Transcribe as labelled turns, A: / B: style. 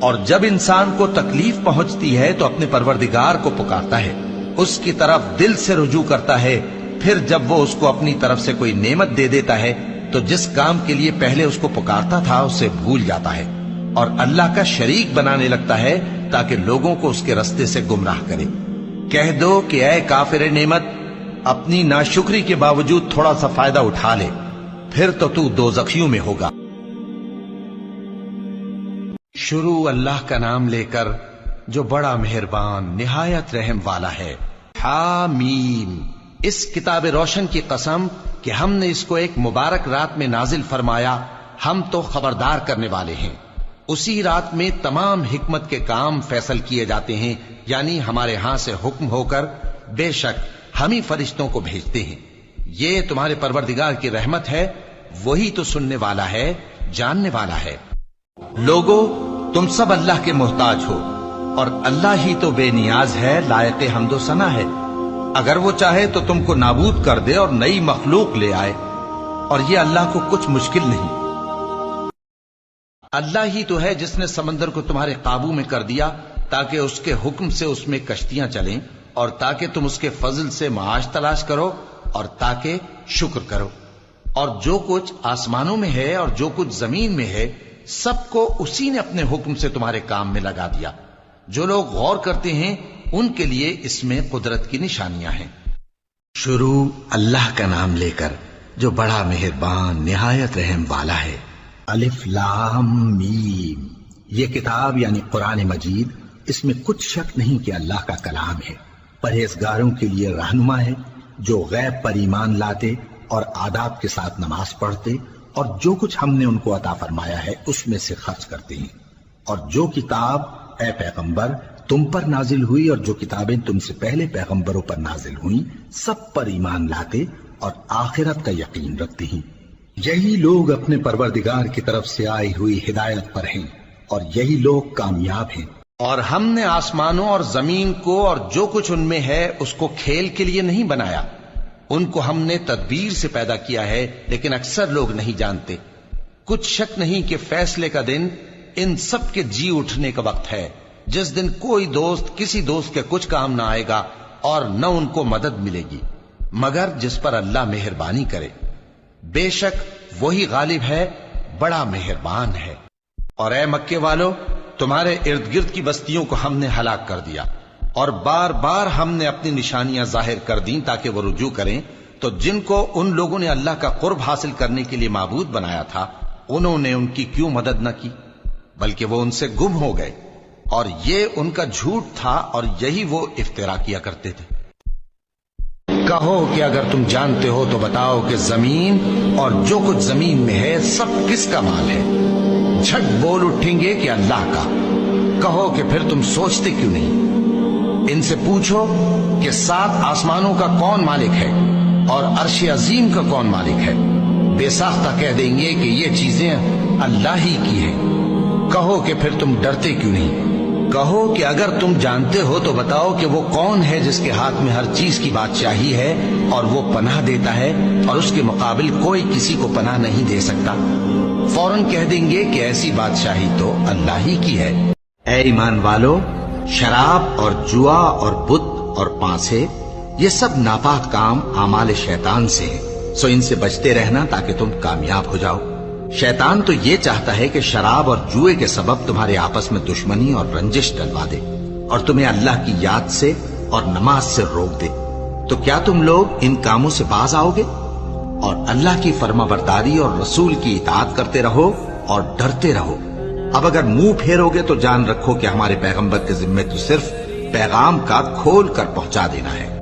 A: اور جب انسان کو تکلیف پہنچتی ہے تو اپنے پروردگار کو پکارتا ہے، اس کی طرف دل سے رجوع کرتا ہے، پھر جب وہ اس کو اپنی طرف سے کوئی نعمت دے دیتا ہے تو جس کام کے لیے پہلے اس کو پکارتا تھا اسے بھول جاتا ہے اور اللہ کا شریک بنانے لگتا ہے تاکہ لوگوں کو اس کے رستے سے گمراہ کرے۔ کہہ دو کہ اے کافر نعمت، اپنی ناشکری کے باوجود تھوڑا سا فائدہ اٹھا لے، پھر تو دوزخیوں میں ہوگا۔ شروع اللہ کا نام لے کر جو بڑا مہربان نہایت رحم والا ہے۔ حامیم، اس کتاب روشن کی قسم کہ ہم نے اس کو ایک مبارک رات میں نازل فرمایا، ہم تو خبردار کرنے والے ہیں۔ اسی رات میں تمام حکمت کے کام فیصل کیے جاتے ہیں، یعنی ہمارے ہاں سے حکم ہو کر بے شک ہم ہی فرشتوں کو بھیجتے ہیں۔ یہ تمہارے پروردگار کی رحمت ہے، وہی تو سننے والا ہے، جاننے والا ہے۔ لوگو، تم سب اللہ کے محتاج ہو اور اللہ ہی تو بے نیاز ہے، لائق حمد و ثنا ہے۔ اگر وہ چاہے تو تم کو نابود کر دے اور نئی مخلوق لے آئے، اور یہ اللہ کو کچھ مشکل نہیں۔ اللہ ہی تو ہے جس نے سمندر کو تمہارے قابو میں کر دیا تاکہ اس کے حکم سے اس میں کشتیاں چلیں، اور تاکہ تم اس کے فضل سے معاش تلاش کرو، اور تاکہ شکر کرو۔ اور جو کچھ آسمانوں میں ہے اور جو کچھ زمین میں ہے، سب کو اسی نے اپنے حکم سے تمہارے کام میں لگا دیا۔ جو لوگ غور کرتے ہیں ان کے لیے اس میں قدرت کی نشانیاں ہیں۔ شروع اللہ کا نام لے کر جو بڑا مہربان نہایت رحم والا ہے۔ الف لام میم، یہ کتاب یعنی قرآن مجید، اس میں کچھ شک نہیں کہ اللہ کا کلام ہے، پرہیزگاروں کے لیے رہنما ہے، جو غیب پر ایمان لاتے اور آداب کے ساتھ نماز پڑھتے اور جو کچھ ہم نے ان کو عطا فرمایا ہے اس میں سے خرچ کرتے ہیں۔ اور جو کتاب اے پیغمبر تم پر نازل ہوئی اور جو کتابیں تم سے پہلے پیغمبروں پر نازل ہوئیں، سب پر ایمان لاتے اور آخرت کا یقین رکھتے ہیں۔ یہی لوگ اپنے پروردگار کی طرف سے آئی ہوئی ہدایت پر ہیں اور یہی لوگ کامیاب ہیں۔ اور ہم نے آسمانوں اور زمین کو اور جو کچھ ان میں ہے اس کو کھیل کے لیے نہیں بنایا، ان کو ہم نے تدبیر سے پیدا کیا ہے، لیکن اکثر لوگ نہیں جانتے۔ کچھ شک نہیں کہ فیصلے کا دن ان سب کے جی اٹھنے کا وقت ہے، جس دن کوئی دوست کسی دوست کے کچھ کام نہ آئے گا اور نہ ان کو مدد ملے گی مگر جس پر اللہ مہربانی کرے۔ بے شک وہی غالب ہے، بڑا مہربان ہے۔ اور اے مکے والو، تمہارے ارد گرد کی بستیوں کو ہم نے ہلاک کر دیا اور بار بار ہم نے اپنی نشانیاں ظاہر کر دیں تاکہ وہ رجوع کریں، تو جن کو ان لوگوں نے اللہ کا قرب حاصل کرنے کے لیے معبود بنایا تھا، انہوں نے ان کی کیوں مدد نہ کی، بلکہ وہ ان سے گم ہو گئے، اور یہ ان کا جھوٹ تھا اور یہی وہ افترا کیا کرتے تھے۔ کہو کہ اگر تم جانتے ہو تو بتاؤ کہ زمین اور جو کچھ زمین میں ہے سب کس کا مال ہے؟ جھٹ بول اٹھیں گے کہ اللہ کا۔ کہو کہ پھر تم سوچتے کیوں نہیں؟ ان سے پوچھو کہ 7 آسمانوں کا کون مالک ہے اور عرش عظیم کا کون مالک ہے؟ بے ساختہ کہہ دیں گے کہ یہ چیزیں اللہ ہی کی ہیں۔ کہو کہ پھر تم ڈرتے کیوں نہیں؟ کہو کہ اگر تم جانتے ہو تو بتاؤ کہ وہ کون ہے جس کے ہاتھ میں ہر چیز کی بادشاہی ہے اور وہ پناہ دیتا ہے اور اس کے مقابل کوئی کسی کو پناہ نہیں دے سکتا۔ فوراً کہہ دیں گے کہ ایسی بادشاہی تو اللہ ہی کی ہے۔ اے ایمان والو، شراب اور جوا اور بت اور پانسے، یہ سب ناپاک کام اعمال شیطان سے ہیں، سو ان سے بچتے رہنا تاکہ تم کامیاب ہو جاؤ۔ شیطان تو یہ چاہتا ہے کہ شراب اور جوئے کے سبب تمہارے آپس میں دشمنی اور رنجش ڈلوا دے اور تمہیں اللہ کی یاد سے اور نماز سے روک دے۔ تو کیا تم لوگ ان کاموں سے باز آؤ گے؟ اور اللہ کی فرما برداری اور رسول کی اطاعت کرتے رہو اور ڈرتے رہو۔ اب اگر منہ پھیرو گے تو جان رکھو کہ ہمارے پیغمبر کے ذمے تو صرف پیغام کا کھول کر پہنچا دینا ہے۔